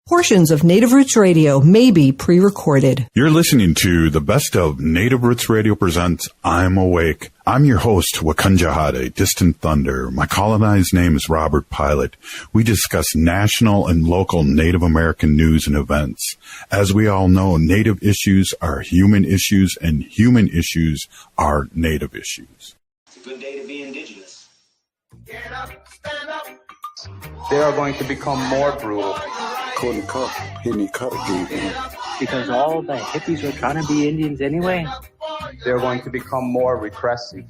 Portions of Native Roots Radio may be pre-recorded. You're listening to the best of Native Roots Radio presents I'm Awake. I'm your host, Wakunjahade, Distant Thunder. My colonized name is Robert Pilot. We discuss national and local Native American news and events. As we all know, Native issues are human issues, and human issues are Native issues. It's a good day to be indigenous. Get up, stand up. They are going to become more brutal. Because all the hippies are trying to be Indians anyway. They're going to become more repressive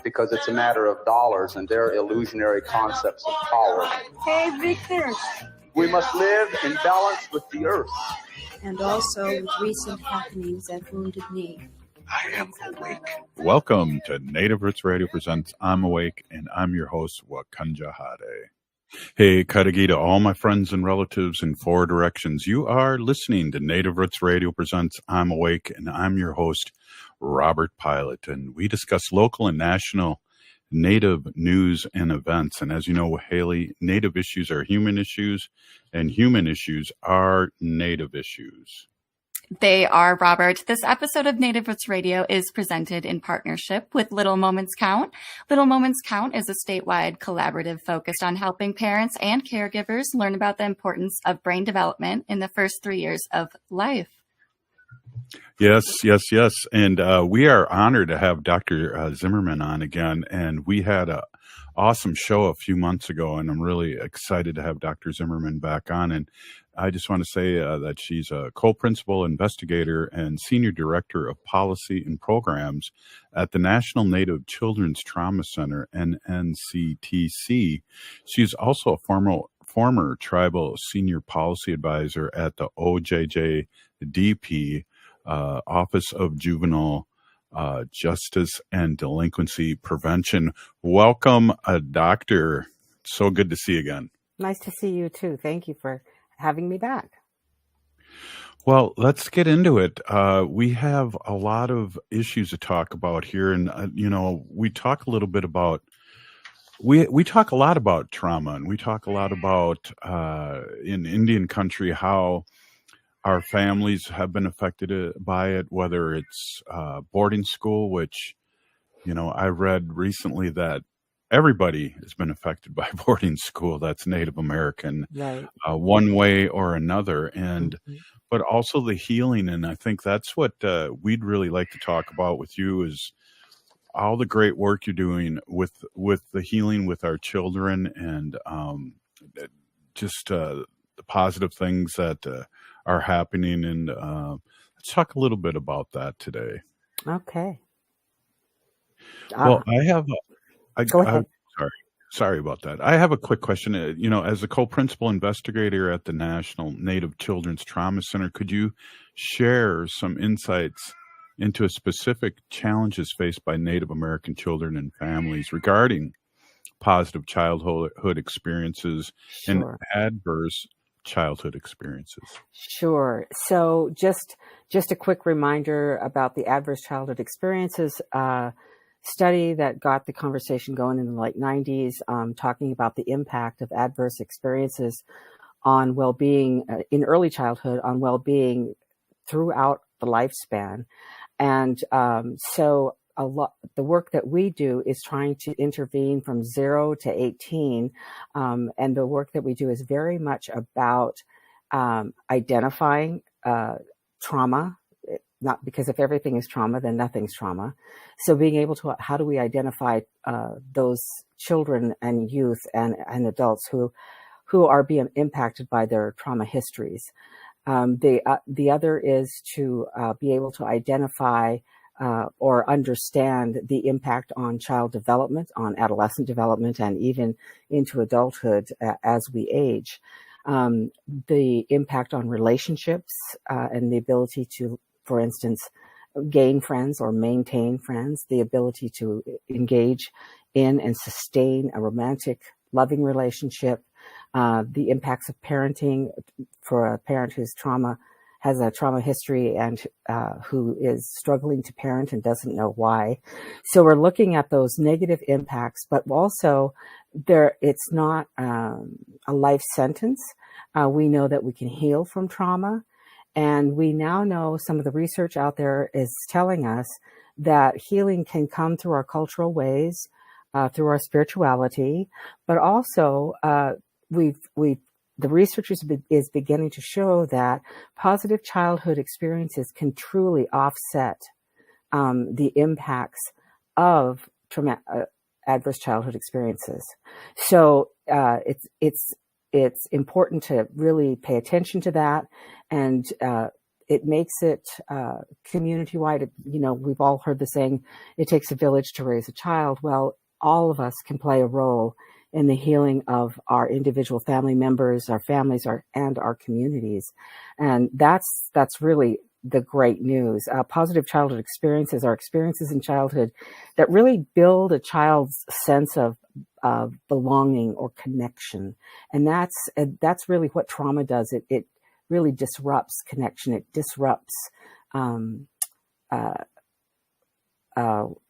because it's a matter of dollars and their illusionary concepts of power. Hey, Victor. We must live in balance with the earth. And also with recent happenings at Wounded Knee. I am awake. Welcome to Native Roots Radio presents I'm Awake, and I'm your host, Wakunjahade. Hey, Kadagi to all my friends and relatives in four directions. You are listening to Native Roots Radio presents I'm Awake, and I'm your host, Robert Pilot. And we discuss local and national Native news and events. And as you know, Haley, Native issues are human issues, and human issues are Native issues. They are, Robert. This episode of Native Roots Radio is presented in partnership with Little Moments Count. Little Moments Count is a statewide collaborative focused on helping parents and caregivers learn about the importance of brain development in the first 3 years of life. Yes. And we are honored to have Dr. Zimmerman on again. And we had an awesome show a few months ago, and I'm really excited to have Dr. Zimmerman back on. And I just want to say that she's a co-principal investigator and senior director of policy and programs at the National Native Children's Trauma Center, NNCTC. She's also a former tribal senior policy advisor at the OJJDP, Office of Juvenile Justice and Delinquency Prevention. Welcome, Doctor. So good to see you again. Nice to see you too. Thank you for having me back. Well, let's get into it. We have a lot of issues to talk about here, and we talk a little bit about we talk a lot about trauma, and we talk a lot about in Indian country how our families have been affected by it, whether it's boarding school, which I read recently that everybody has been affected by boarding school that's Native American, right. One way or another, and but also the healing. And I think that's what we'd really like to talk about with you is all the great work you're doing with the healing with our children, and just the positive things that are happening. And let's talk a little bit about that today. Okay. Well, I have. Go ahead. Sorry about that. I have a quick question. As a co-principal investigator at the National Native Children's Trauma Center, could you share some insights into specific challenges faced by Native American children and families regarding positive childhood experiences and adverse childhood experiences? Sure. So just a quick reminder about the adverse childhood experiences study that got the conversation going in the late 90s, talking about the impact of adverse experiences on well-being in early childhood, on well-being throughout the lifespan. And so the work that we do is trying to intervene from 0 to 18. And the work that we do is very much about identifying trauma. Not because if everything is trauma, then nothing's trauma. So being able to, how do we identify those children and youth and adults who are being impacted by their trauma histories? The other is to be able to identify or understand the impact on child development, on adolescent development, and even into adulthood as we age. The impact on relationships and the ability to, for instance, gain friends or maintain friends, the ability to engage in and sustain a romantic, loving relationship, the impacts of parenting for a parent whose has a trauma history and who is struggling to parent and doesn't know why. So we're looking at those negative impacts, but also it's not a life sentence. We know that we can heal from trauma. And we now know some of the research out there is telling us that healing can come through our cultural ways, through our spirituality, but also the research is beginning to show that positive childhood experiences can truly offset the impacts of adverse childhood experiences. So it's important to really pay attention to that, and it makes it community-wide. We've all heard the saying, "It takes a village to raise a child." Well, all of us can play a role in the healing of our individual family members, our families, and our communities, and that's really the great news. Positive childhood experiences are experiences in childhood that really build a child's sense of belonging or connection. And that's really what trauma does. It really disrupts connection. It disrupts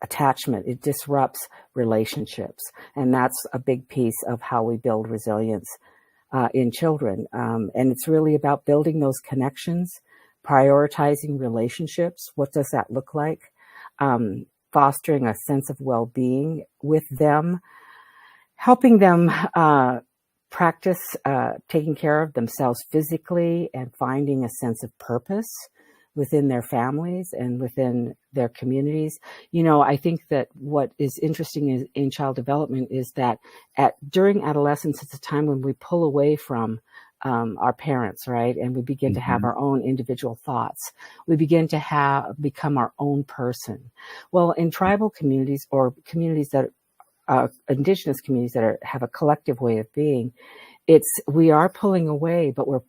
attachment. It disrupts relationships. And that's a big piece of how we build resilience in children. And it's really about building those connections, prioritizing relationships. What does that look like? Fostering a sense of well-being with them, helping them practice taking care of themselves physically and finding a sense of purpose within their families and within their communities. I think that what is interesting in child development is that during adolescence, it's a time when we pull away from our parents, right? And we begin to have our own individual thoughts. We begin to become our own person. Well, in tribal communities or communities that indigenous communities that have a collective way of being, we are pulling away, but we're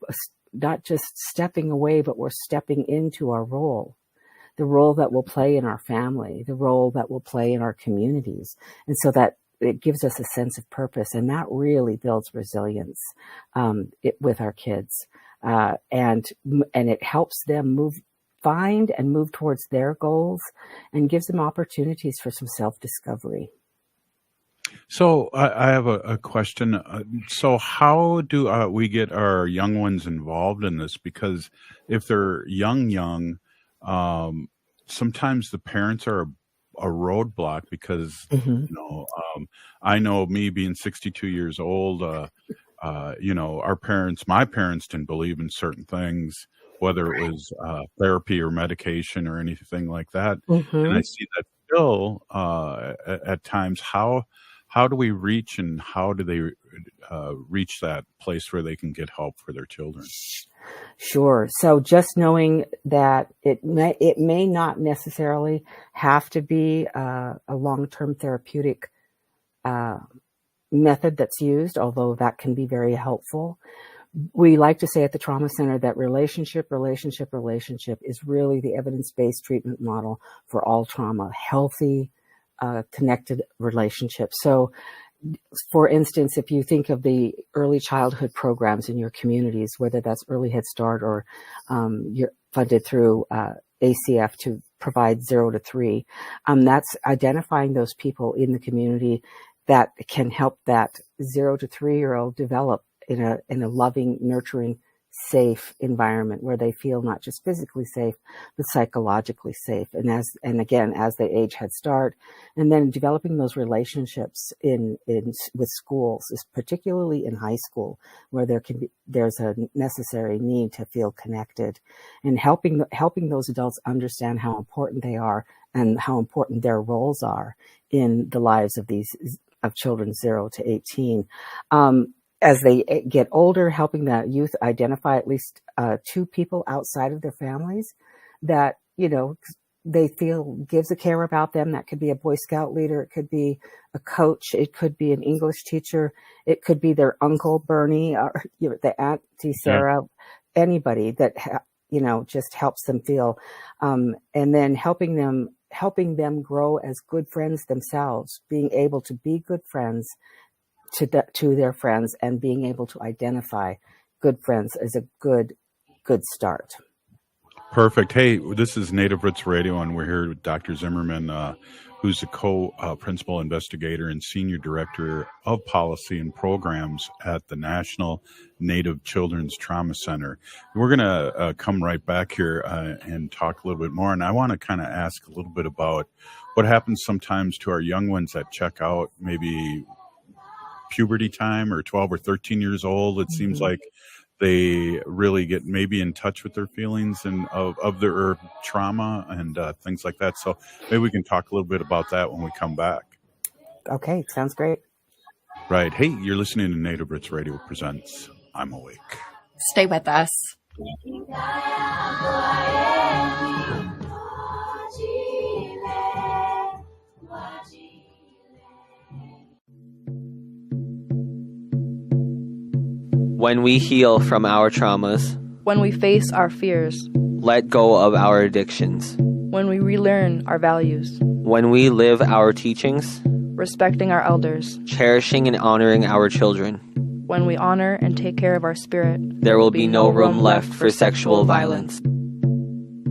not just stepping away, but we're stepping into our role, the role that we'll play in our family, the role that we'll play in our communities. And so that it gives us a sense of purpose, and that really builds resilience with our kids. And it helps them find and move towards their goals, and gives them opportunities for some self-discovery. So I have a question. So how do we get our young ones involved in this? Because if they're young, sometimes the parents are a roadblock because, I know me being 62 years old, my parents didn't believe in certain things, whether it was therapy or medication or anything like that. And I see that still at times. How do we reach, and how do they reach that place where they can get help for their children? Sure. So just knowing that it may not necessarily have to be a long-term therapeutic method that's used, although that can be very helpful. We like to say at the Trauma Center that relationship is really the evidence-based treatment model for all trauma, healthy, connected relationships. So, for instance, if you think of the early childhood programs in your communities, whether that's Early Head Start or you're funded through ACF to provide 0 to 3, that's identifying those people in the community that can help that 0 to 3-year-old develop in a loving, nurturing, safe environment where they feel not just physically safe, but psychologically safe. And again, as they age Head Start, and then developing those relationships with schools, is particularly in high school, where there's a necessary need to feel connected, and helping those adults understand how important they are and how important their roles are in the lives of children 0 to 18. As they get older, helping the youth identify at least 2 people outside of their families that, they feel gives a care about them. That could be a Boy Scout leader. It could be a coach. It could be an English teacher. It could be their Uncle Bernie or the Auntie Sarah, anybody that, just helps them feel, and then helping them grow as good friends themselves, being able to be good friends to their friends, and being able to identify good friends is a good start. Perfect. Hey, this is Native Roots Radio, and we're here with Dr. Zimmerman. who's the co-principal investigator and senior director of policy and programs at the National Native Children's Trauma Center. We're going to come right back here and talk a little bit more. And I want to kind of ask a little bit about what happens sometimes to our young ones that check out maybe puberty time or 12 or 13 years old. It seems like they really get maybe in touch with their feelings and of their trauma and things like that. So maybe we can talk a little bit about that when we come back. Okay, sounds great. Right. Hey, you're listening to Native Roots Radio Presents I'm Awake. Stay with us. When we heal from our traumas, when we face our fears, let go of our addictions, when we relearn our values, when we live our teachings, respecting our elders, cherishing and honoring our children, when we honor and take care of our spirit, there will be no room left for sexual violence.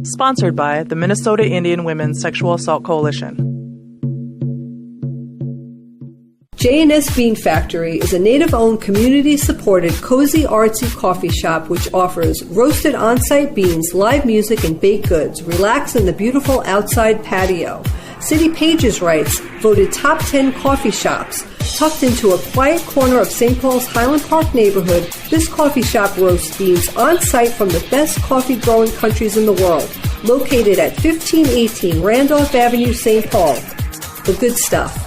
Sponsored by the Minnesota Indian Women's Sexual Assault Coalition. J&S Bean Factory is a Native-owned, community-supported, cozy, artsy coffee shop which offers roasted on-site beans, live music, and baked goods. Relax in the beautiful outside patio. City Pages writes, voted top 10 coffee shops. Tucked into a quiet corner of St. Paul's Highland Park neighborhood, this coffee shop roasts beans on-site from the best coffee-growing countries in the world. Located at 1518 Randolph Avenue, St. Paul. The good stuff.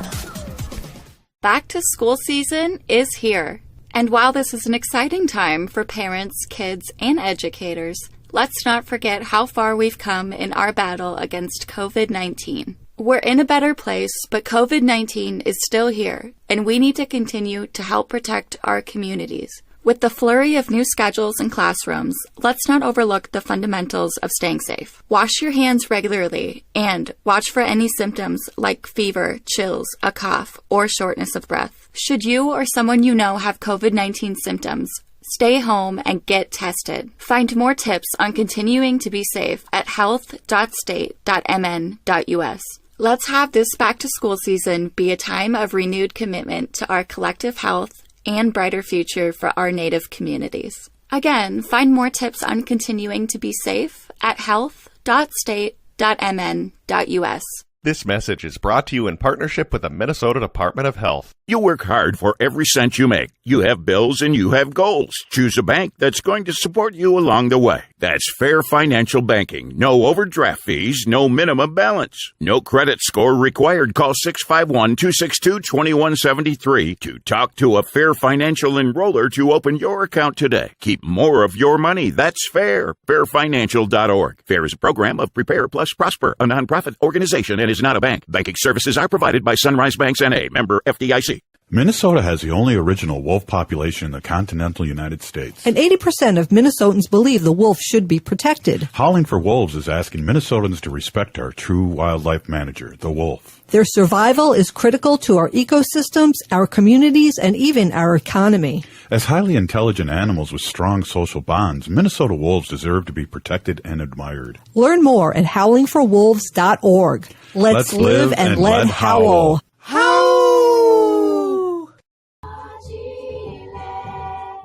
Back to school season is here. And while this is an exciting time for parents, kids, and educators, let's not forget how far we've come in our battle against COVID-19. We're in a better place, but COVID-19 is still here, and we need to continue to help protect our communities. With the flurry of new schedules and classrooms, let's not overlook the fundamentals of staying safe. Wash your hands regularly and watch for any symptoms like fever, chills, a cough, or shortness of breath. Should you or someone you know have COVID-19 symptoms, stay home and get tested. Find more tips on continuing to be safe at health.state.mn.us. Let's have this back-to-school season be a time of renewed commitment to our collective health and brighter future for our Native communities. Again, find more tips on continuing to be safe at health.state.mn.us. This message is brought to you in partnership with the Minnesota Department of Health. You work hard for every cent you make. You have bills and you have goals. Choose a bank that's going to support you along the way. That's Fair Financial Banking. No overdraft fees, no minimum balance. No credit score required. Call 651-262-2173 to talk to a Fair Financial enroller to open your account today. Keep more of your money. That's fair. Fairfinancial.org. FAIR is a program of Prepare Plus Prosper, a nonprofit organization and is not a bank. Banking services are provided by Sunrise Banks N.A., member FDIC. Minnesota has the only original wolf population in the continental United States. And 80% of Minnesotans believe the wolf should be protected. Howling for Wolves is asking Minnesotans to respect our true wildlife manager, the wolf. Their survival is critical to our ecosystems, our communities, and even our economy. As highly intelligent animals with strong social bonds, Minnesota wolves deserve to be protected and admired. Learn more at howlingforwolves.org. Let's live and let howl.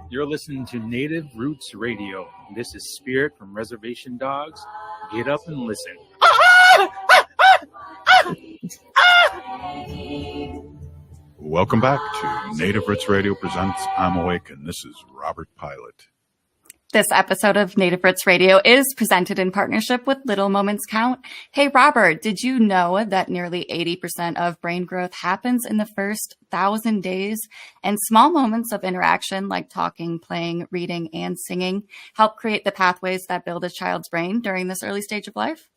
You're listening to Native Roots Radio. This is Spirit from Reservation Dogs. Get up and listen. Welcome back to Native Roots Radio Presents I'm Awake, and this is Robert Pilot. This episode of Native Roots Radio is presented in partnership with Little Moments Count. Hey, Robert, did you know that nearly 80% of brain growth happens in the first 1,000 days? And small moments of interaction like talking, playing, reading, and singing help create the pathways that build a child's brain during this early stage of life?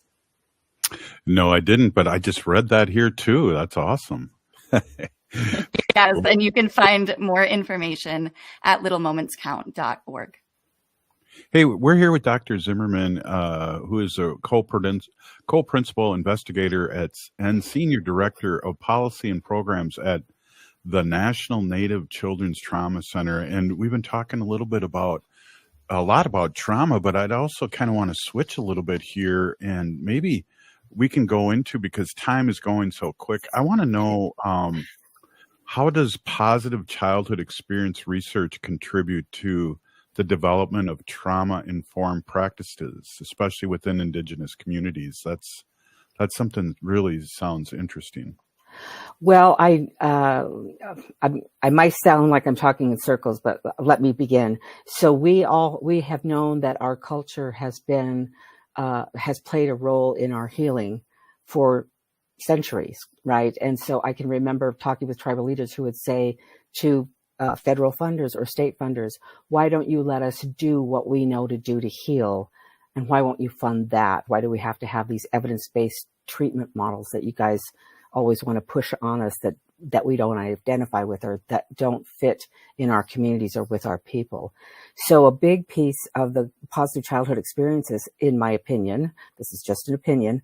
No, I didn't, but I just read that here too. That's awesome. Yes, and you can find more information at littlemomentscount.org. Hey, we're here with Dr. Zimmerman, who is a co-principal investigator and senior director of policy and programs at the National Native Children's Trauma Center. And we've been talking a lot about trauma, but I'd also kind of want to switch a little bit here and maybe we can go into, because time is going so quick. I want to know, how does positive childhood experience research contribute to the development of trauma-informed practices, especially within Indigenous communities? That's something really sounds interesting. Well, I might sound like I'm talking in circles, but let me begin. So we have known that our culture has played a role in our healing for centuries, right? And so I can remember talking with tribal leaders who would say to federal funders or state funders, why don't you let us do what we know to do to heal? And why won't you fund that? Why do we have to have these evidence-based treatment models that you guys always want to push on us that we don't identify with or that don't fit in our communities or with our people? So a big piece of the positive childhood experiences, in my opinion, this is just an opinion,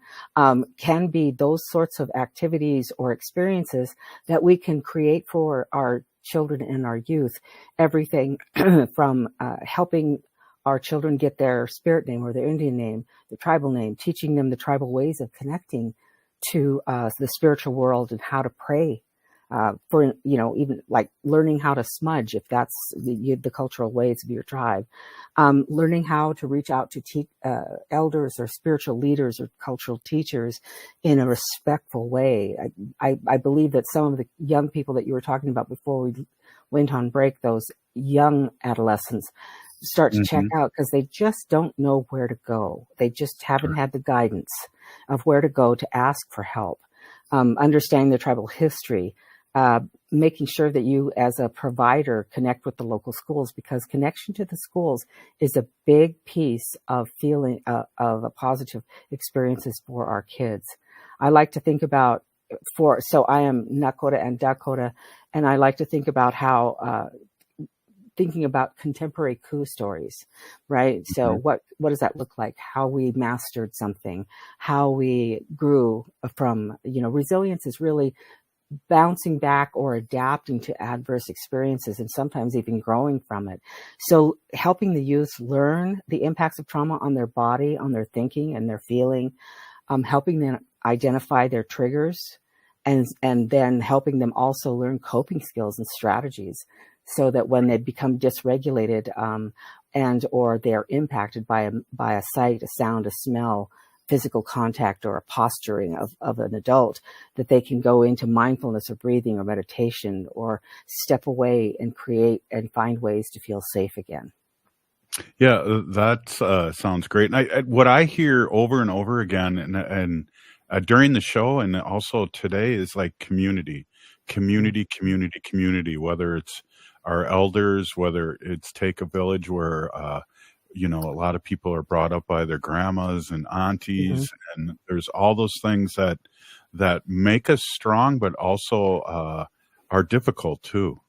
can be those sorts of activities or experiences that we can create for our children and our youth. Everything from helping our children get their spirit name or their Indian name, the tribal name, teaching them the tribal ways of connecting to the spiritual world and how to pray for, even like learning how to smudge, if that's the cultural ways of your tribe, learning how to reach out to elders or spiritual leaders or cultural teachers in a respectful way. I believe that some of the young people that you were talking about before we went on break, those young adolescents, start to check out because they just don't know where to go. They just haven't had the guidance of where to go to ask for help, understanding their tribal history, making sure that you as a provider connect with the local schools, because connection to the schools is a big piece of feeling of a positive experiences for our kids. I like to think about so I am Nakota and Dakota, and I like to think about how thinking about contemporary coup stories, right? So what does that look like? How we mastered something, how we grew from, resilience is really bouncing back or adapting to adverse experiences and sometimes even growing from it. So helping the youth learn the impacts of trauma on their body, on their thinking and their feeling, helping them identify their triggers, and then helping them also learn coping skills and strategies, so that when they become dysregulated and or they're impacted by a sight, a sound, a smell, physical contact, or a posturing of an adult, that they can go into mindfulness or breathing or meditation or step away and create and find ways to feel safe again. Yeah, that sounds great. And what I hear over and over again, and during the show and also today, is like community, whether it's our elders, whether it's Take a Village, where a lot of people are brought up by their grandmas and aunties, and there's all those things that make us strong, but also are difficult too.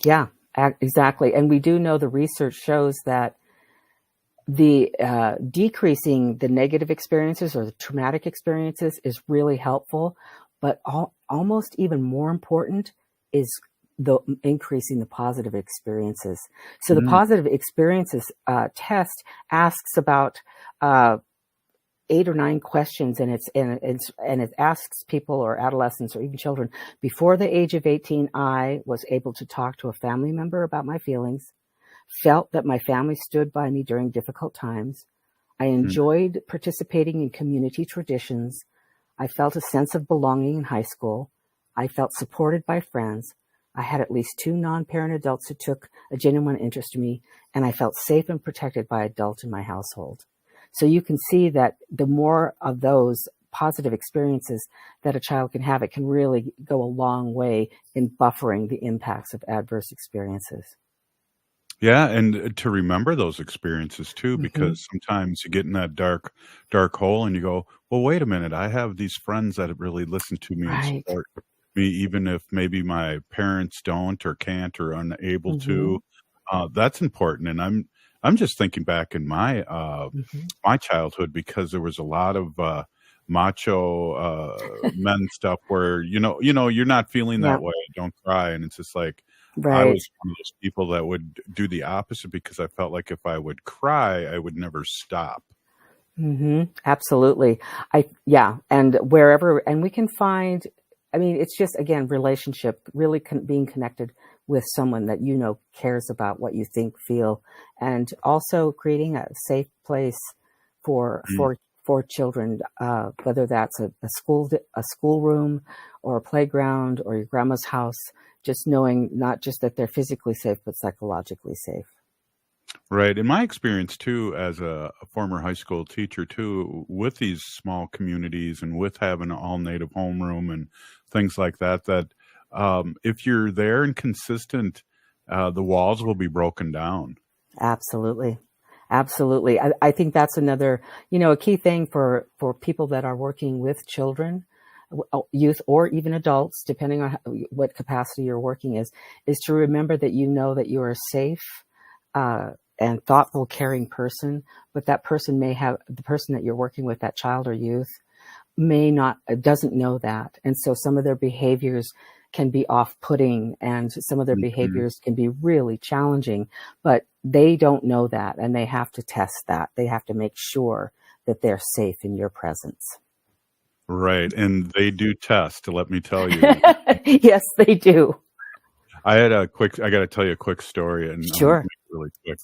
Yeah, exactly. And we do know the research shows that the decreasing the negative experiences or the traumatic experiences is really helpful, but almost even more important is the increasing the positive experiences. So the positive experiences test asks about 8 or 9 questions, and it asks people or adolescents or even children, before the age of 18, I was able to talk to a family member about my feelings, felt that my family stood by me during difficult times. I enjoyed participating in community traditions. I felt a sense of belonging in high school. I felt supported by friends. I had at least 2 non-parent adults who took a genuine interest in me, and I felt safe and protected by adults in my household. So you can see that the more of those positive experiences that a child can have, it can really go a long way in buffering the impacts of adverse experiences. Yeah, and to remember those experiences too, because sometimes you get in that dark hole and you go, well, wait a minute, I have these friends that really listen to me and support me, even if maybe my parents don't or can't or unable to. That's important. And I'm just thinking back in my my childhood, because there was a lot of macho men stuff where you're not feeling that way, don't cry, and it's just like I was one of those people that would do the opposite, because I felt like if I would cry, I would never stop. Absolutely. And wherever, and we can find, I mean, it's just, again, relationship, really being connected with someone that cares about what you think, feel, and also creating a safe place for children, whether that's a school room or a playground or your grandma's house, just knowing not just that they're physically safe, but psychologically safe. Right. In my experience, too, as a former high school teacher, too, with these small communities and with having an all-native homeroom and things like that, if you're there and consistent, the walls will be broken down. Absolutely. Absolutely. I think that's another, a key thing for people that are working with children, youth, or even adults, depending on what capacity you're working is to remember that that you are safe, and thoughtful, caring person, but that person the person that you're working with, that child or youth, doesn't know that. And so some of their behaviors can be off-putting, and some of their behaviors can be really challenging, but they don't know that, and they have to test that. They have to make sure that they're safe in your presence. Right. And they do test, let me tell you. Yes, they do. I got to tell you a quick story, and sure. Really quick.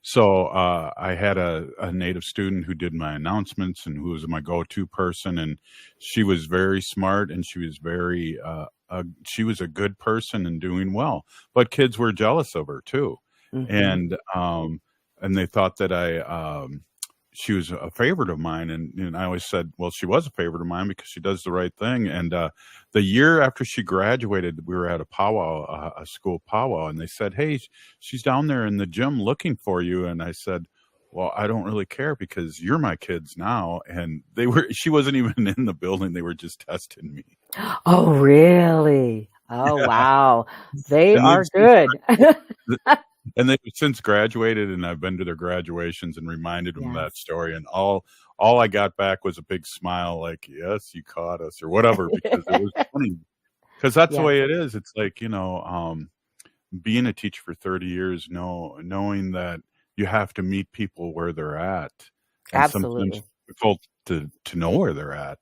So I had a native student who did my announcements and who was my go-to person, and she was very smart, and she was she was a good person and doing well, but kids were jealous of her too. And they thought that she was a favorite of mine. And I always said, well, she was a favorite of mine because she does the right thing. And the year after she graduated, we were at a powwow, a school powwow, and they said, hey, she's down there in the gym looking for you. And I said, well, I don't really care because you're my kids now. And she wasn't even in the building. They were just testing me. Oh, really? Oh, yeah. Wow. They are good. And they've since graduated, and I've been to their graduations and reminded them of that story. And all I got back was a big smile, like, yes, you caught us, or whatever, because it was funny. Because that's the way it is. It's like, being a teacher for 30 years, knowing that you have to meet people where they're at. And absolutely. Sometimes it's difficult to know where they're at.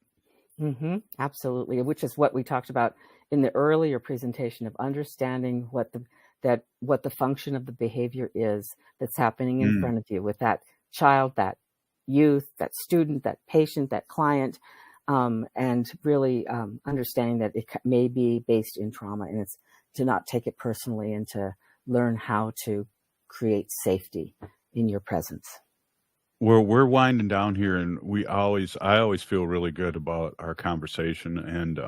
Absolutely. Which is what we talked about in the earlier presentation, of understanding what the function of the behavior is that's happening in front of you with that child, that youth, that student, that patient, that client, and really understanding that it may be based in trauma, and it's to not take it personally and to learn how to create safety in your presence. We're winding down here, and I always feel really good about our conversation, and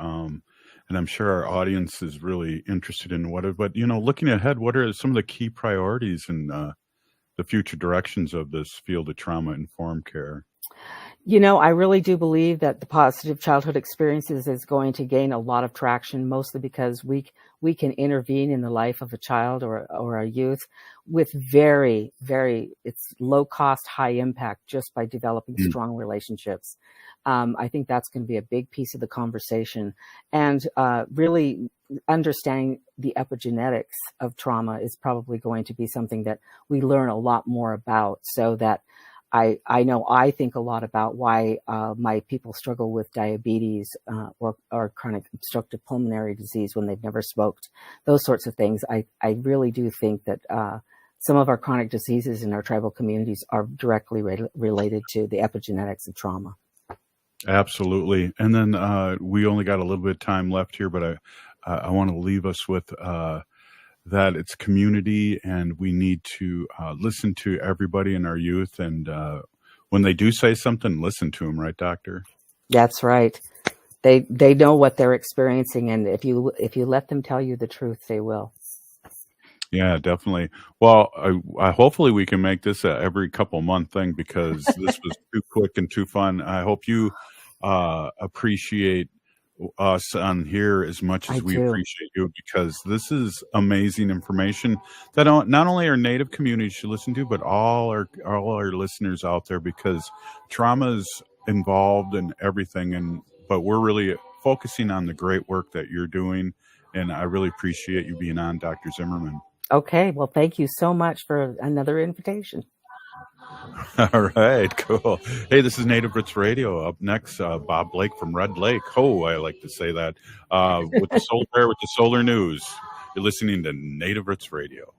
I'm sure our audience is really interested in but looking ahead, what are some of the key priorities and the future directions of this field of trauma-informed care? I really do believe that the positive childhood experiences is going to gain a lot of traction, mostly because we can intervene in the life of a child or a youth with very, very, it's low cost, high impact, just by developing strong relationships. I think that's going to be a big piece of the conversation, and really understanding the epigenetics of trauma is probably going to be something that we learn a lot more about, so that I know I think a lot about why my people struggle with diabetes or chronic obstructive pulmonary disease when they've never smoked, those sorts of things. I really do think that some of our chronic diseases in our tribal communities are directly related to the epigenetics of trauma. Absolutely. And then we only got a little bit of time left here, but I want to leave us with that it's community, and we need to listen to everybody in our youth. And when they do say something, listen to them, right, Doctor? That's right. They know what they're experiencing, and if you let them tell you the truth, they will. Yeah, definitely. Well, I hopefully we can make this a every couple month thing, because this was too quick and too fun. I hope you appreciate us on here as much as we appreciate you, because this is amazing information that not only our Native communities should listen to, but all our listeners out there, because trauma is involved in everything, but we're really focusing on the great work that you're doing, and I really appreciate you being on, Dr. Zimmerman. Okay, well, thank you so much for another invitation. All right, cool. Hey, this is Native Roots Radio. Up next, Bob Blake from Red Lake. Oh, I like to say that. With the Solar Bear with the Solar News. You're listening to Native Roots Radio.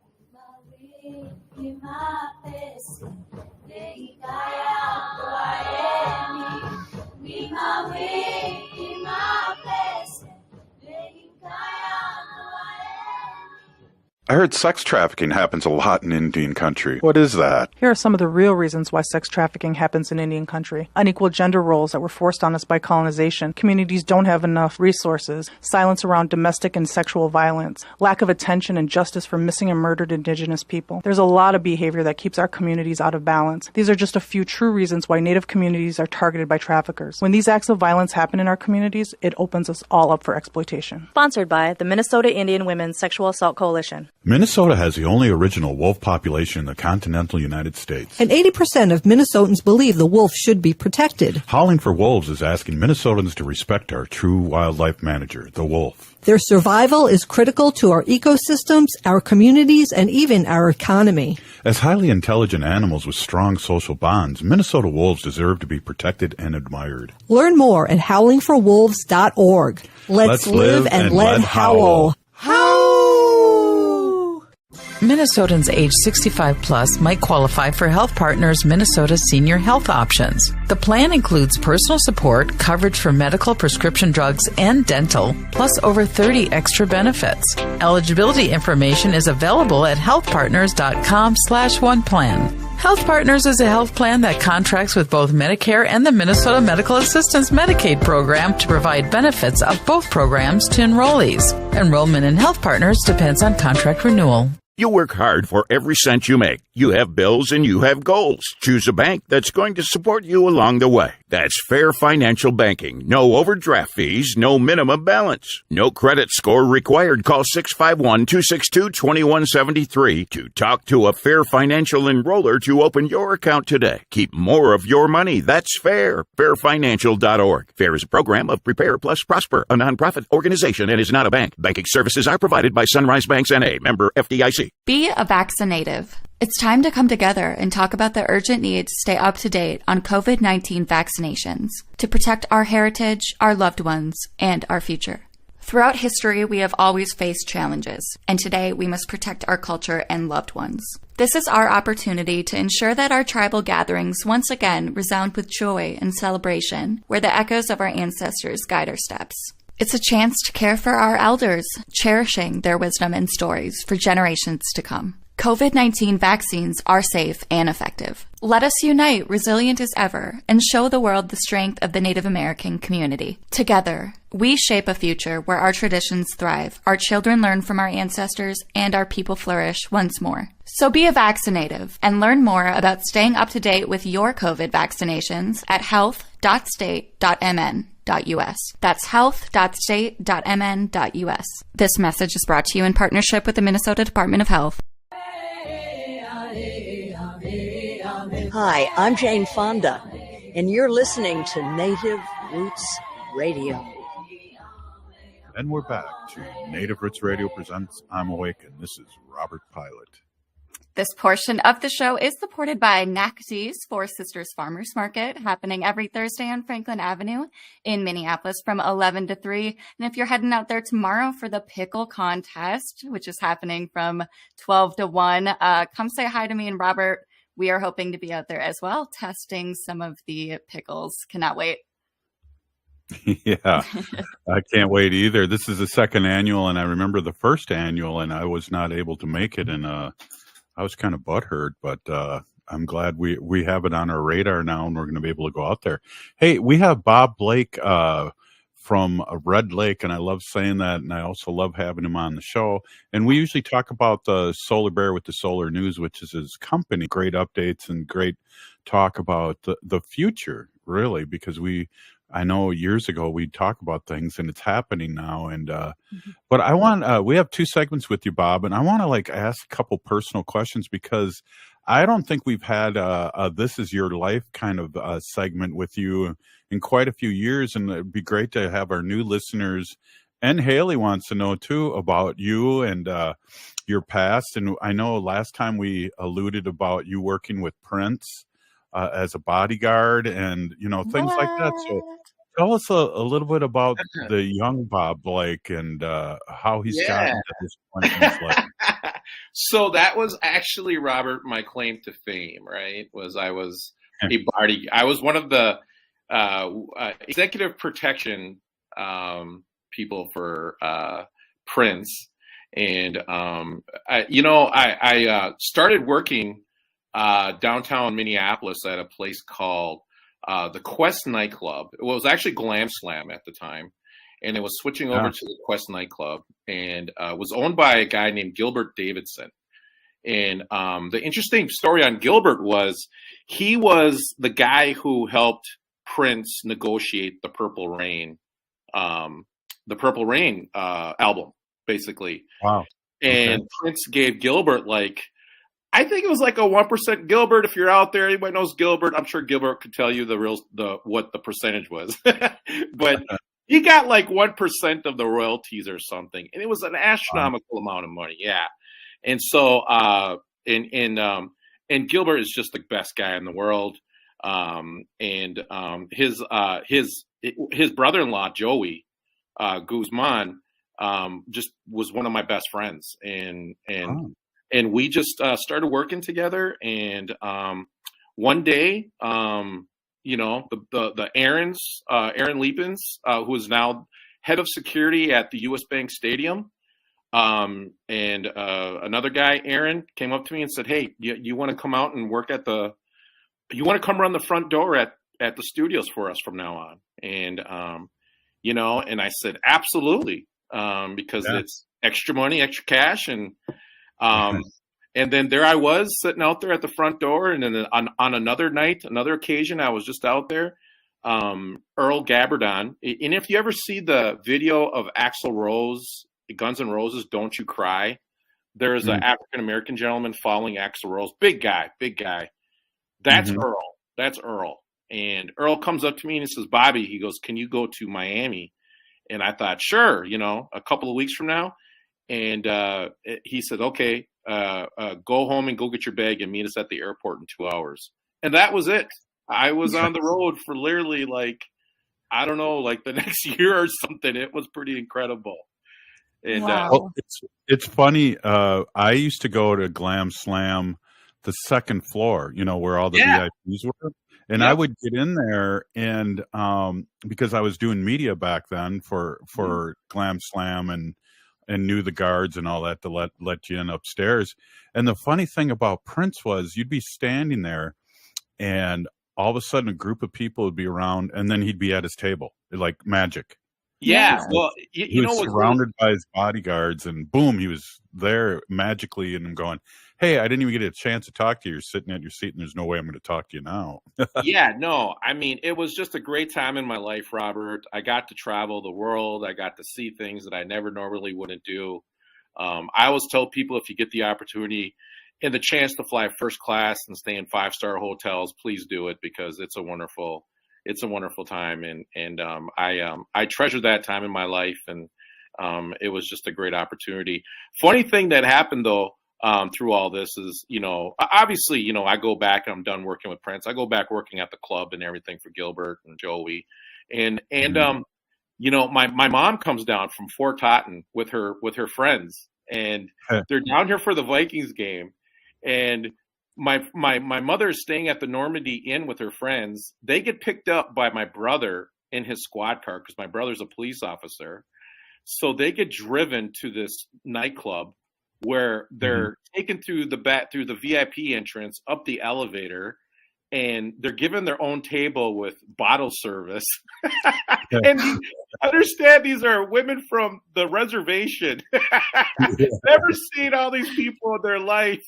I heard sex trafficking happens a lot in Indian country. What is that? Here are some of the real reasons why sex trafficking happens in Indian country. Unequal gender roles that were forced on us by colonization. Communities don't have enough resources. Silence around domestic and sexual violence. Lack of attention and justice for missing and murdered Indigenous people. There's a lot of behavior that keeps our communities out of balance. These are just a few true reasons why Native communities are targeted by traffickers. When these acts of violence happen in our communities, it opens us all up for exploitation. Sponsored by the Minnesota Indian Women's Sexual Assault Coalition. Minnesota has the only original wolf population in the continental United States. And 80% of Minnesotans believe the wolf should be protected. Howling for Wolves is asking Minnesotans to respect our true wildlife manager, the wolf. Their survival is critical to our ecosystems, our communities, and even our economy. As highly intelligent animals with strong social bonds, Minnesota wolves deserve to be protected and admired. Learn more at howlingforwolves.org. Let's live and let howl. Minnesotans age 65 plus might qualify for Health Partners Minnesota Senior Health Options. The plan includes personal support, coverage for medical, prescription drugs, and dental, plus over 30 extra benefits. Eligibility information is available at healthpartners.com/oneplan. Health Partners is a health plan that contracts with both Medicare and the Minnesota Medical Assistance Medicaid program to provide benefits of both programs to enrollees. Enrollment in Health Partners depends on contract renewal. You work hard for every cent you make. You have bills and you have goals. Choose a bank that's going to support you along the way. That's Fair Financial Banking. No overdraft fees, no minimum balance. No credit score required. Call 651-262-2173 to talk to a Fair Financial enroller to open your account today. Keep more of your money. That's fair. Fairfinancial.org. Fair is a program of Prepare Plus Prosper, a nonprofit organization, and is not a bank. Banking services are provided by Sunrise Banks N.A., member FDIC. Be a vaccinative. It's time to come together and talk about the urgent need to stay up to date on COVID-19 vaccinations to protect our heritage, our loved ones, and our future. Throughout history, we have always faced challenges, and today we must protect our culture and loved ones. This is our opportunity to ensure that our tribal gatherings once again resound with joy and celebration, where the echoes of our ancestors guide our steps. It's a chance to care for our elders, cherishing their wisdom and stories for generations to come. COVID-19 vaccines are safe and effective. Let us unite, resilient as ever, and show the world the strength of the Native American community. Together, we shape a future where our traditions thrive, our children learn from our ancestors, and our people flourish once more. So be a vaccinative and learn more about staying up to date with your COVID vaccinations at health.state.mn. That's health.state.mn.us. This message is brought to you in partnership with the Minnesota Department of Health. Hi, I'm Jane Fonda, and you're listening to Native Roots Radio. And we're back to Native Roots Radio presents I'm Awake, and this is Robert Pilot. This portion of the show is supported by NNCTC's Four Sisters Farmers Market, happening every Thursday on Franklin Avenue in Minneapolis from 11 to 3. And if you're heading out there tomorrow for the pickle contest, which is happening from 12 to 1, come say hi to me and Robert. We are hoping to be out there as well, testing some of the pickles. Cannot wait. Yeah, I can't wait either. This is the second annual, and I remember the first annual, and I was not able to make it, and I was kind of butthurt, but I'm glad we have it on our radar now, and we're going to be able to go out there. Hey, we have Bob Blake from Red Lake, and I love saying that, and I also love having him on the show. And we usually talk about the Solar Bear with the Solar News, which is his company. Great updates and great talk about the future, really, because I know years ago we talk about things and it's happening now. And but I want we have two segments with you, Bob, and I want to ask a couple personal questions because I don't think we've had This Is Your Life kind of segment with you in quite a few years, and it'd be great to have our new listeners And Haley wants to know too about you and your past. And I know last time we alluded about you working with Prince as a bodyguard and, you know, things like that. So tell us a little bit about the young Bob Blake and how he's gotten to this point in his life. So that was actually, Robert, my claim to fame, right? I was a body. I was one of the executive protection people for Prince. And, I started working downtown Minneapolis at a place called the Quest nightclub. It was actually Glam Slam at the time. And it was switching over to the Quest nightclub and was owned by a guy named Gilbert Davidson. And the interesting story on Gilbert was he was the guy who helped Prince negotiate the Purple Rain album, basically. Wow. And Prince gave Gilbert I think it was like a 1% Gilbert. If you're out there, anybody knows Gilbert, I'm sure Gilbert could tell you what the percentage was. But he got 1% of the royalties or something. And it was an astronomical amount of money. Yeah. And so, and Gilbert is just the best guy in the world. His brother-in-law, Joey Guzman, just was one of my best friends. And we just started working together. And one day, the Aaron Leapins, who is now head of security at the U.S. Bank Stadium, and another guy, Aaron, came up to me and said, "Hey, you want to come out and work you want to come run the front door at the studios for us from now on?" And and I said, "Absolutely," because it's extra money, extra cash, and then there I was sitting out there at the front door. And then on another night, another occasion, I was just out there. Earl Gabbardon, and if you ever see the video of Axl Rose, Guns N' Roses, "Don't You Cry," there's an African American gentleman following Axl Rose, big guy. That's Earl. That's Earl. And Earl comes up to me and he says, "Bobby," he goes, "can you go to Miami?" And I thought, sure, a couple of weeks from now. And he said, "Okay, go home and go get your bag and meet us at the airport in 2 hours." And that was it. I was on the road for literally the next year or something. It was pretty incredible. And wow. It's funny. I used to go to Glam Slam, the second floor, where all the VIPs were. And I would get in there and because I was doing media back then for Glam Slam and knew the guards and all that to let you in upstairs. And the funny thing about Prince was you'd be standing there and all of a sudden a group of people would be around and then he'd be at his table like magic. Yeah. Well, he was surrounded by his bodyguards and boom, he was there magically. And I'm going, "Hey, I didn't even get a chance to talk to you. You're sitting at your seat and there's no way I'm going to talk to you now." Yeah, no, I mean, it was just a great time in my life, Robert. I got to travel the world. I got to see things that I never normally wouldn't do. I always tell people, if you get the opportunity and the chance to fly first class and stay in 5-star hotels, please do it, because it's a wonderful time. And I treasure that time in my life. And it was just a great opportunity. Funny thing that happened though, through all this is, obviously, I go back and I'm done working with Prince. I go back working at the club and everything for Gilbert and Joey. And my mom comes down from Fort Totten with her friends, and they're down here for the Vikings game. And my mother is staying at the Normandy Inn with her friends. They get picked up by my brother in his squad car because my brother's a police officer. So they get driven to this nightclub where they're taken through the VIP entrance, up the elevator, and they're given their own table with bottle service. And understand, these are women from the reservation. Never seen all these people in their life.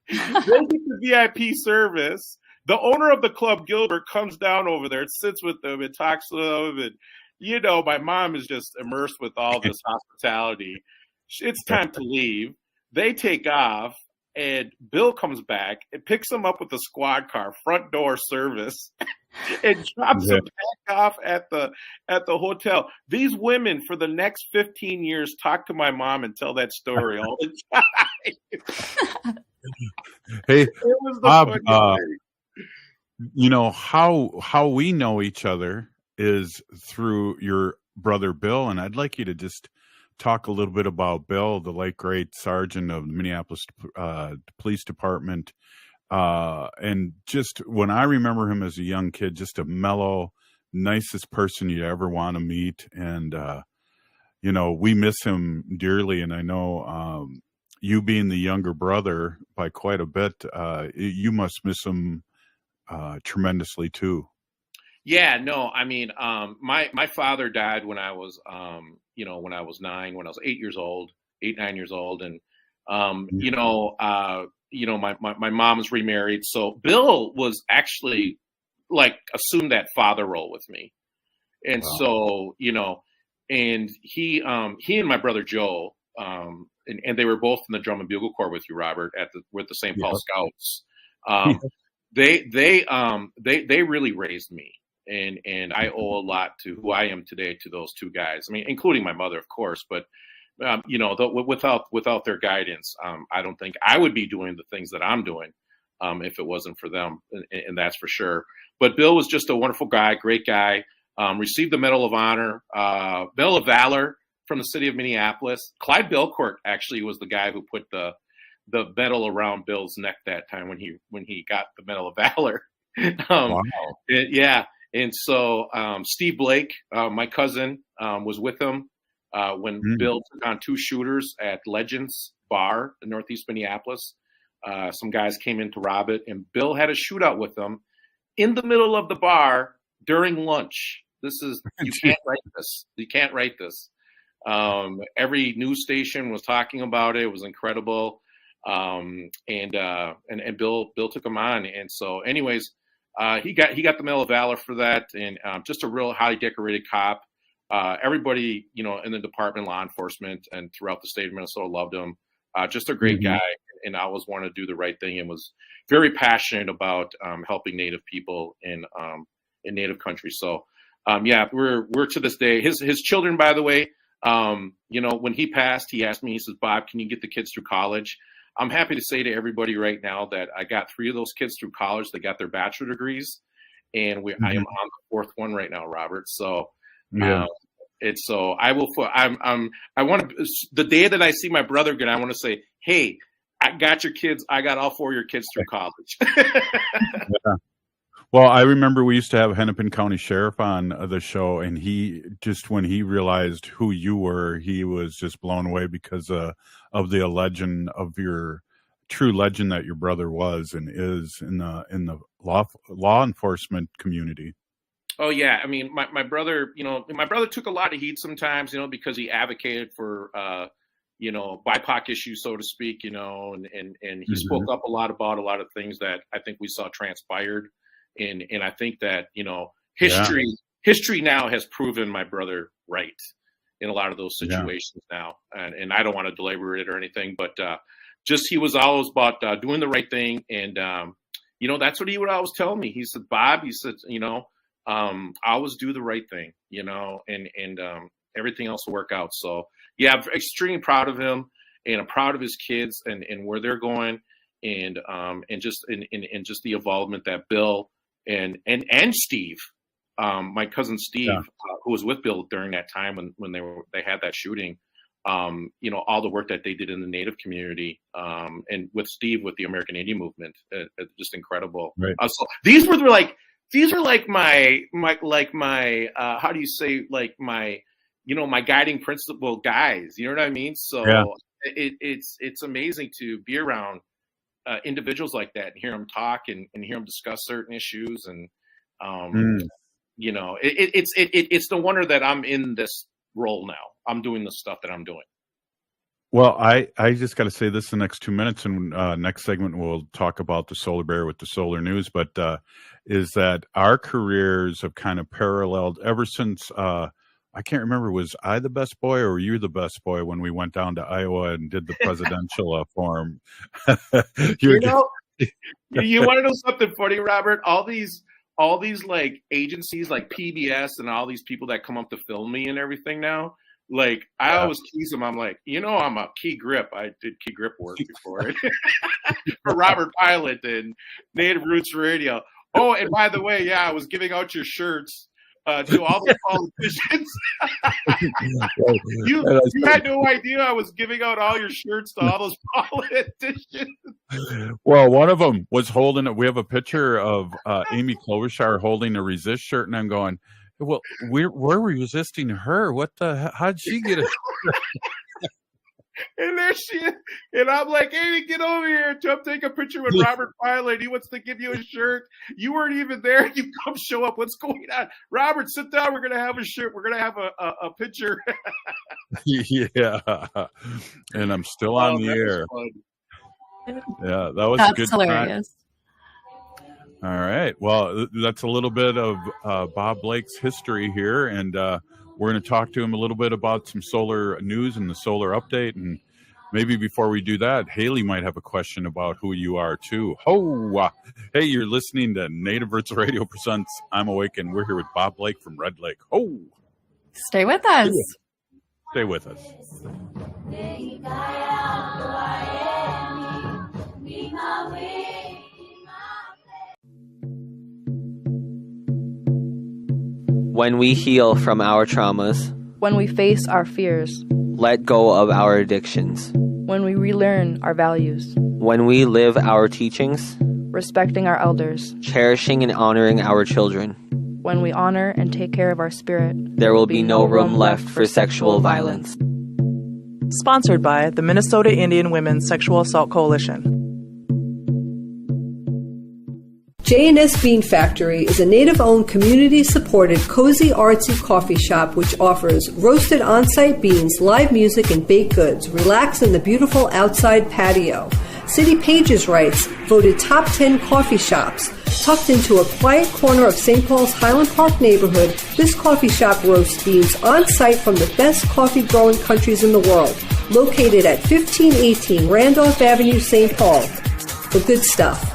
They get the VIP service. The owner of the club, Gilbert, comes down over there and sits with them and talks to them. And, my mom is just immersed with all this hospitality. It's time to leave. They take off, and Bill comes back and picks them up with the squad car, front door service. and drops them back off at the hotel. These women for the next 15 years talk to my mom and tell that story all the time. Hey, It was the Bob, funniest thing. you know how we know each other is through your brother Bill, and I'd like you to just talk a little bit about Bill, the late great sergeant of the Minneapolis Police Department. And just when I remember him as a young kid, just a mellow, nicest person you'd ever want to meet. And, you know, we miss him dearly. And I know you being the younger brother by quite a bit, you must miss him tremendously too. Yeah, no, I mean, my father died when I was, when I was 9, when I was 8 years old, 9 years old. And, my mom was remarried. So Bill was actually like assumed that father role with me. And so, and he and my brother Joe, and they were both in the Drum and Bugle Corps with you, Robert, with the St. Paul Scouts. They really raised me. And I owe a lot to who I am today to those two guys. I mean, including my mother, of course, but without their guidance, I don't think I would be doing the things that I'm doing if it wasn't for them, and that's for sure. But Bill was just a wonderful guy, great guy. Received the Medal of Honor, Medal of Valor from the city of Minneapolis. Clyde Belcourt actually was the guy who put the medal around Bill's neck that time when he got the Medal of Valor. Yeah. And so Steve Blake, my cousin, was with him when Bill took on 2 shooters at Legends Bar in Northeast Minneapolis. Some guys came in to rob it, and Bill had a shootout with them in the middle of the bar during lunch. You can't write this. You can't write this. Every news station was talking about it. It was incredible. And Bill took him on. And so anyways, he got the Medal of Valor for that, and just a real highly decorated cop. Everybody, in the department, law enforcement, and throughout the state of Minnesota loved him. Just a great guy, and always wanted to do the right thing, and was very passionate about helping Native people in Native countries. So, we're to this day. His children, by the way, when he passed, he asked me. He says, "Bob, can you get the kids through college?" I'm happy to say to everybody right now that I got 3 of those kids through college. They got their bachelor degrees, and I am on the 4th one right now, Robert. So, so I will. I want to. The day that I see my brother again, I want to say, "Hey, I got your kids. I got all 4 of your kids through college." Yeah. Well, I remember we used to have Hennepin County Sheriff on the show, and when he realized who you were, he was just blown away because of the legend of your true legend that your brother was and is in the law enforcement community. Oh yeah, I mean, my brother, my brother took a lot of heat sometimes, because he advocated for BIPOC issues, so to speak, and he spoke up a lot about a lot of things that I think we saw transpired. And I think that, history now has proven my brother right in a lot of those situations now. And I don't want to belabor it or anything, but just he was always about doing the right thing. And, that's what he would always tell me. He said, "Bob," he said, always do the right thing, and everything else will work out. So, yeah, I'm extremely proud of him, and I'm proud of his kids and where they're going, and just the involvement that Bill and Steve, my cousin Steve, who was with Bill during that time when they had that shooting, all the work that they did in the Native community, and with Steve with the American Indian movement, just incredible. Right. So these were like my how do you say, like my my guiding principle guys. You know what I mean? So it's amazing to be around individuals like that and hear them talk and hear them discuss certain issues, and it's no wonder that I'm in this role now. I'm doing the stuff that I'm doing. Well, I just got to say this the next 2 minutes, and next segment we'll talk about the Solar Bear with the Solar News, but is that our careers have kind of paralleled ever since I can't remember, was I the best boy or were you the best boy when we went down to Iowa and did the presidential forum? You want to know something funny, Robert? All these all these like agencies like PBS and all these people that come up to film me and everything now, like I always tease them. I'm like, I'm a key grip. I did key grip work before for Robert Pilot and Native Roots Radio. Oh, and by the way, I was giving out your shirts to all the politicians. You had no idea I was giving out all your shirts to all those politicians. Well, one of them was holding it. We have a picture of Amy Klobuchar holding a resist shirt, and I'm going, well, we're resisting her. What the? How'd she get it? And there she is. And I'm like, Amy, get over here. Come take a picture with Robert Pilot. He wants to give you a shirt. You weren't even there. You come show up. What's going on? Robert, sit down. We're going to have a shirt. We're going to have a picture. Yeah. And I'm still on the air. Yeah, that was a good hilarious. Time. All right. Well, that's a little bit of Bob Blake's history here. And we're going to talk to him a little bit about some solar news and the solar update. And maybe before we do that, Haley might have a question about who you are, too. Hey, you're listening to Native Roots Radio presents I'm Awake, and we're here with Bob Blake from Red Lake. Stay with us. Stay with us. When we heal from our traumas, When we face our fears, let go of our addictions, when we relearn our values, when we live our teachings, respecting our elders, cherishing and honoring our children, when we honor and take care of our spirit, there will be no room left for sexual violence. Sponsored by the Minnesota Indian Women's Sexual Assault Coalition. J&S Bean Factory is a native-owned, community-supported, cozy, artsy coffee shop which offers roasted on-site beans, live music, and baked goods. Relax in the beautiful outside patio. City Pages writes, voted top 10 coffee shops. Tucked into a quiet corner of St. Paul's Highland Park neighborhood, this coffee shop roasts beans on-site from the best coffee-growing countries in the world. Located at 1518 Randolph Avenue, St. Paul. The good stuff.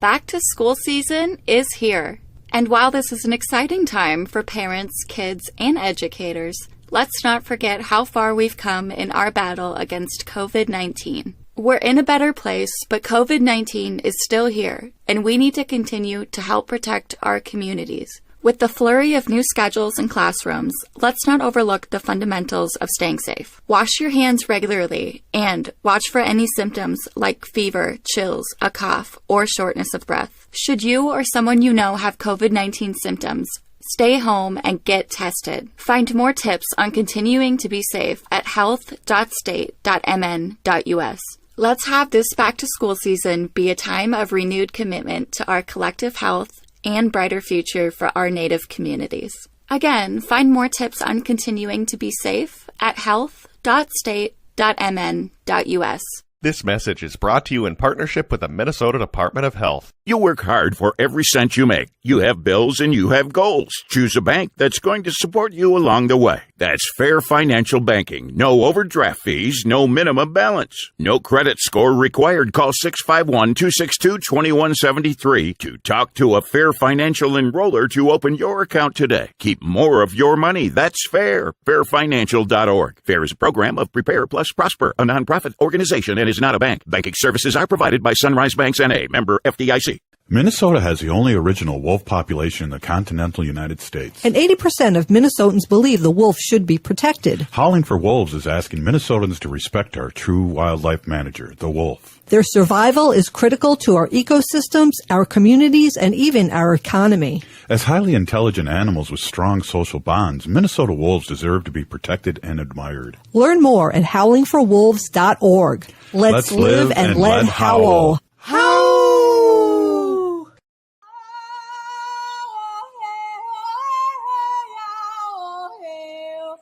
Back to school season is here. And while this is an exciting time for parents, kids, and educators, let's not forget how far we've come in our battle against COVID-19. We're in a better place, but COVID-19 is still here, and we need to continue to help protect our communities. With the flurry of new schedules and classrooms, let's not overlook the fundamentals of staying safe. Wash your hands regularly and watch for any symptoms like fever, chills, a cough, or shortness of breath. Should you or someone you know have COVID-19 symptoms, stay home and get tested. Find more tips on continuing to be safe at health.state.mn.us. Let's have this back-to-school season be a time of renewed commitment to our collective health and brighter future for our Native communities. Again, find more tips on continuing to be safe at health.state.mn.us. This message is brought to you in partnership with the Minnesota Department of Health. You work hard for every cent you make. You have bills and you have goals. Choose a bank that's going to support you along the way. That's Fair Financial Banking. No overdraft fees, no minimum balance. No credit score required. Call 651-262-2173 to talk to a Fair Financial enroller to open your account today. Keep more of your money. That's fair. Fairfinancial.org. Fair is a program of Prepare Plus Prosper, a nonprofit organization and is not a bank. Banking services are provided by Sunrise Banks N.A., member FDIC. Minnesota has the only original wolf population in the continental United States. And 80% of Minnesotans believe the wolf should be protected. Howling for Wolves is asking Minnesotans to respect our true wildlife manager, the wolf. Their survival is critical to our ecosystems, our communities, and even our economy. As highly intelligent animals with strong social bonds, Minnesota wolves deserve to be protected and admired. Learn more at howlingforwolves.org. Let's live and let howl. Howl!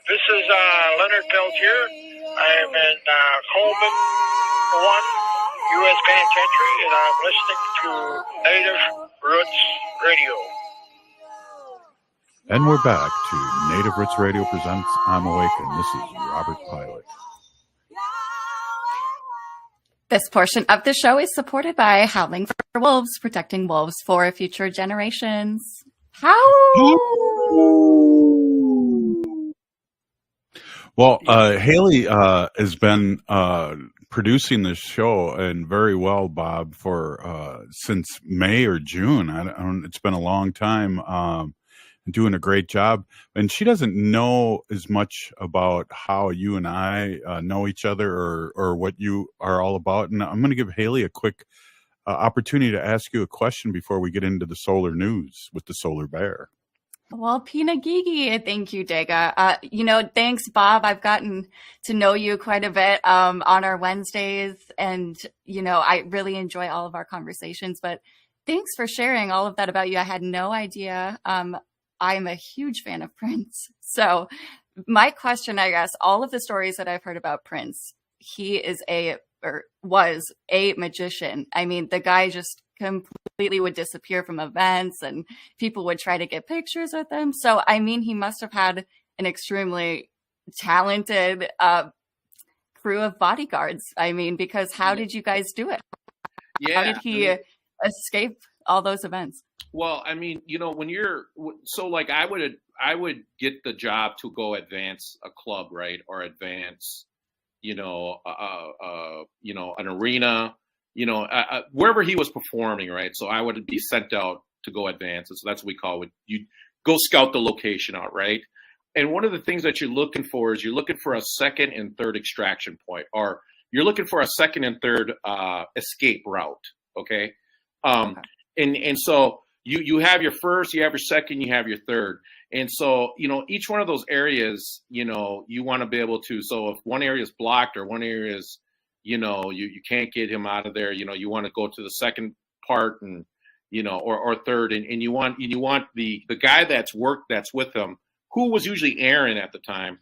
This is Leonard Peltier. I am in Coleman 1, U.S. Penitentiary, and I'm listening to Native Roots Radio. And we're back to Native Roots Radio presents I'm Awake, and this is Robert Pilot. This portion of the show is supported by Howling for Wolves, protecting wolves for future generations. Well, Haley has been producing this show, and very well, Bob, for since May or June. It's been a long time. Doing a great job, and she doesn't know as much about how you and I know each other or what you are all about. And I'm going to give Haley a quick opportunity to ask you a question before we get into the solar news with the Solar Bear. Well, Pina Gigi, thank you, Dega. Thanks, Bob. I've gotten to know you quite a bit on our Wednesdays, and I really enjoy all of our conversations. But thanks for sharing all of that about you. I had no idea. I'm a huge fan of Prince. So my question, I guess, all of the stories that I've heard about Prince, he was a magician. I mean, the guy just completely would disappear from events and people would try to get pictures with him. So, I mean, he must have had an extremely talented crew of bodyguards. I mean, because how did you guys do it? Yeah. How did he escape all those events? Well, I mean, when you're like I would get the job to go advance a club, right, or advance, an arena, wherever he was performing, right. So I would be sent out to go advance, and so that's what we call it. You go scout the location out, right. And one of the things that you're looking for is you're looking for a second and third extraction point, or you're looking for a second and third escape route. Okay. And so you have your first, you have your second, you have your third. And so, each one of those areas, you want to be able to, so if one area is blocked or one area is, you can't get him out of there, you want to go to the second part and, or third. And you want the guy that's with him, who was usually Aaron at the time,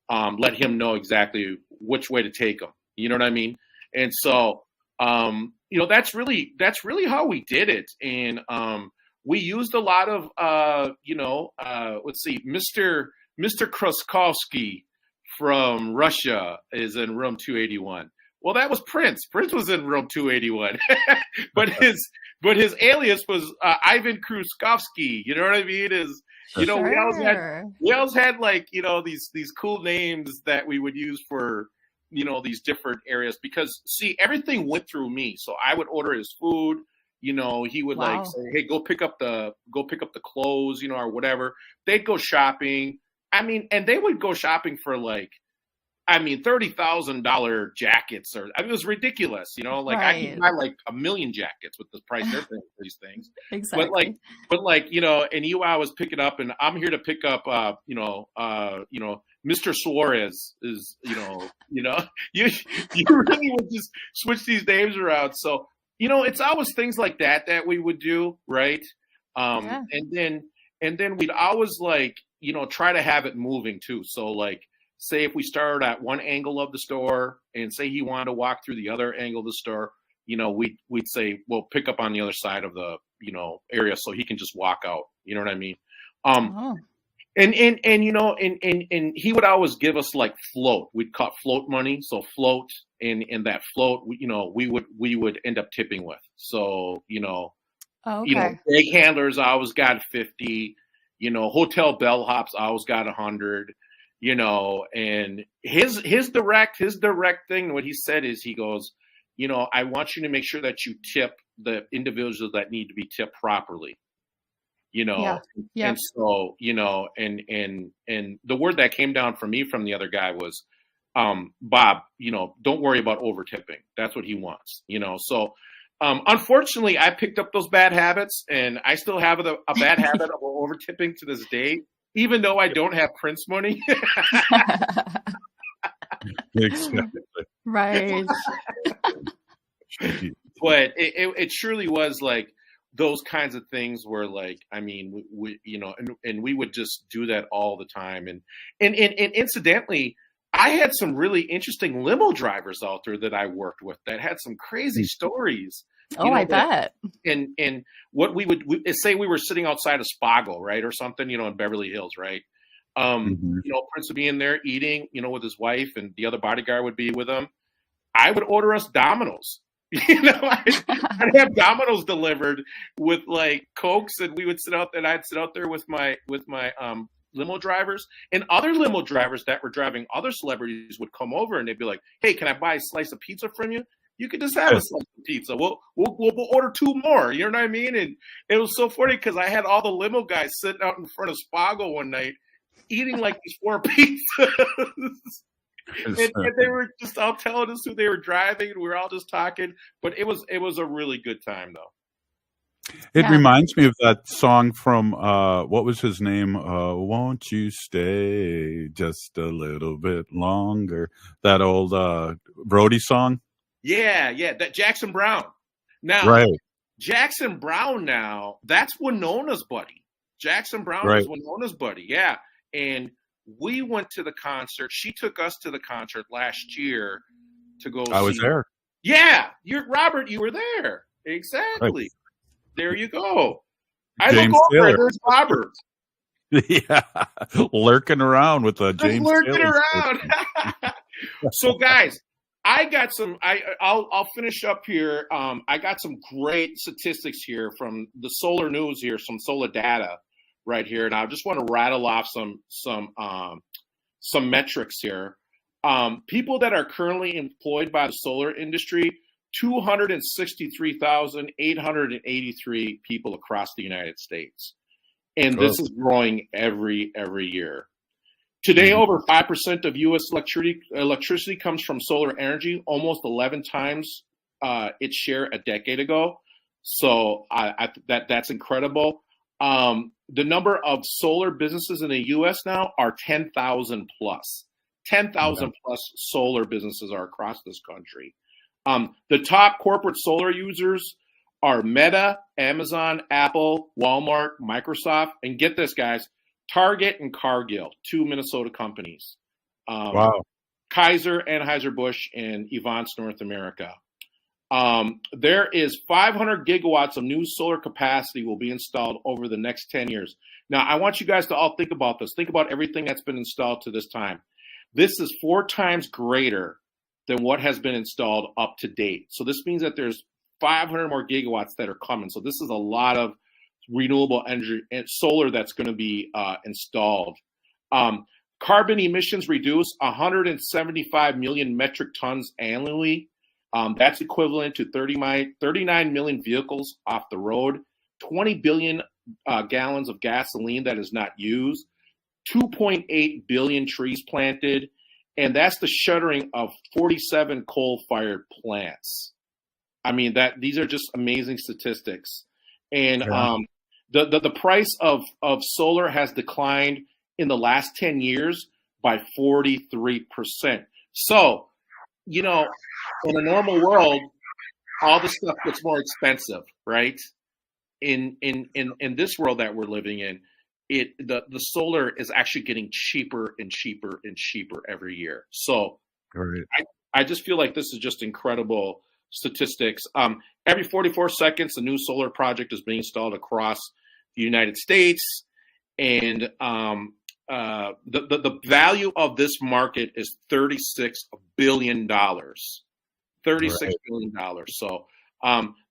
let him know exactly which way to take him. You know what I mean? And so, that's really how we did it. And, we used a lot of, let's see, Mr. Kruskovsky from Russia is in room 281. Well, that was Prince. Prince was in room 281, but his alias was Ivan Kruskovsky. You know what I mean? Sure. we always had like, these cool names that we would use for, these different areas, because see, everything went through me. So I would order his food. He would like say, hey, go pick up the clothes, or whatever. They'd go shopping. I mean, and they would go shopping for like, $30,000 jackets, or it was ridiculous, like right. I could buy like 1 million jackets with the price they're paying for these things. Exactly. But like, and I was picking up, and I'm here to pick up, Mr. Suarez is, you really would just switch these names around. So, it's always things like that we would do, right? Yeah. And then we'd always like, try to have it moving too. So like, say if we started at one angle of the store and say he wanted to walk through the other angle of the store, we'd say, well, pick up on the other side of the, area so he can just walk out. You know what I mean? And he would always give us like float. We'd call it float money. So float, and that float, we would end up tipping with. So, bag handlers always got 50, hotel bellhops always got 100, and his direct thing, what he said is, he goes, I want you to make sure that you tip the individuals that need to be tipped properly. Yeah. And so, and the word that came down for me from the other guy was, Bob, don't worry about over tipping. That's what he wants, so, unfortunately I picked up those bad habits, and I still have a bad habit of over tipping to this day, even though I don't have Prince money. Exactly. Right. But it surely was like, those kinds of things were like, we and we would just do that all the time. And incidentally, I had some really interesting limo drivers out there that I worked with that had some crazy stories. I bet. And what we would say, we were sitting outside of Spago, right, or something, in Beverly Hills, right? Prince would be in there eating, with his wife, and the other bodyguard would be with him. I would order us Domino's. I'd have Domino's delivered with like Cokes, and we would sit out there, and I'd sit out there with my limo drivers, and other limo drivers that were driving other celebrities would come over, and they'd be like, "Hey, can I buy a slice of pizza from you? You could just have a slice of pizza. We'll order 2 more." You know what I mean? And it was so funny because I had all the limo guys sitting out in front of Spago one night eating like these 4 pizzas. And they were just all telling us who they were driving, and we were all just talking. But it was a really good time, though. It reminds me of that song from what was his name? Won't you stay just a little bit longer? That old Brody song. Yeah, that Jackson Brown. Now, right. Jackson Brown now, that's Winona's buddy. Jackson Brown is Winona's buddy, yeah. And we went to the concert. She took us to the concert last year to go I was there. Yeah, Robert, you were there. Exactly. Right. There you go. I James look over, Taylor. there's Robert. Yeah, lurking around with James lurking Taylor. around. So, guys, I got some. I'll finish up here. I got some great statistics here from the solar news here, some solar data right here, and I just want to rattle off some metrics here. People that are currently employed by the solar industry. 263,883 people across the United States. And this is growing every year. Today, over 5% of U.S. electricity comes from solar energy, almost 11 times its share a decade ago. So that's incredible. The number of solar businesses in the U.S. now are 10,000 plus. 10,000 plus solar businesses are across this country. The top corporate solar users are Meta, Amazon, Apple, Walmart, Microsoft, and get this, guys, Target and Cargill, 2 Minnesota companies. Wow. Kaiser, Anheuser-Busch, and Evance North America. There is 500 gigawatts of new solar capacity will be installed over the next 10 years. Now, I want you guys to all think about this. Think about everything that's been installed to this time. This is 4 times greater than what has been installed up to date. So this means that there's 500 more gigawatts that are coming. So this is a lot of renewable energy and solar that's going to be installed. Carbon emissions reduce 175 million metric tons annually. That's equivalent to 39 million vehicles off the road, 20 billion gallons of gasoline that is not used, 2.8 billion trees planted, and that's the shuttering of 47 coal-fired plants. I mean, these are just amazing statistics. And the price of solar has declined in the last 10 years by 43%. So, you know, in a normal world, all the stuff gets more expensive, right? In this world that we're living in, the solar is actually getting cheaper and cheaper and cheaper every year. So I just feel like this is just incredible statistics. Every 44 seconds, a new solar project is being installed across the United States. And the value of this market is $36 billion. $36 billion. So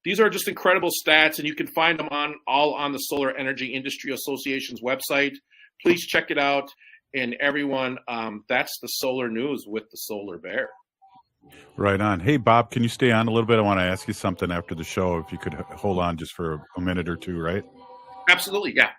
these are just incredible stats, and you can find them all on the Solar Energy Industry Association's website. Please check it out. And everyone, that's the solar news with the Solar Bear. Right on. Hey, Bob, can you stay on a little bit? I want to ask you something after the show, if you could hold on just for a minute or two, right? Absolutely, yeah.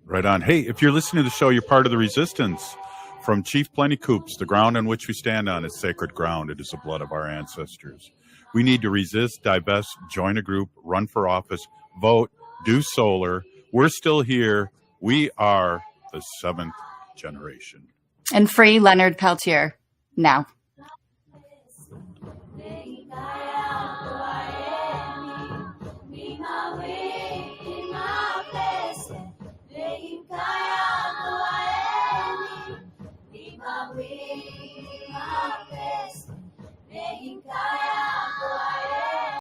Right on. Hey, if you're listening to the show, you're part of the resistance. From Chief Plenty Coops, the ground on which we stand on is sacred ground. It is the blood of our ancestors. We need to resist, divest, join a group, run for office, vote, do solar. We're still here. We are the 7th generation. And free Leonard Peltier now.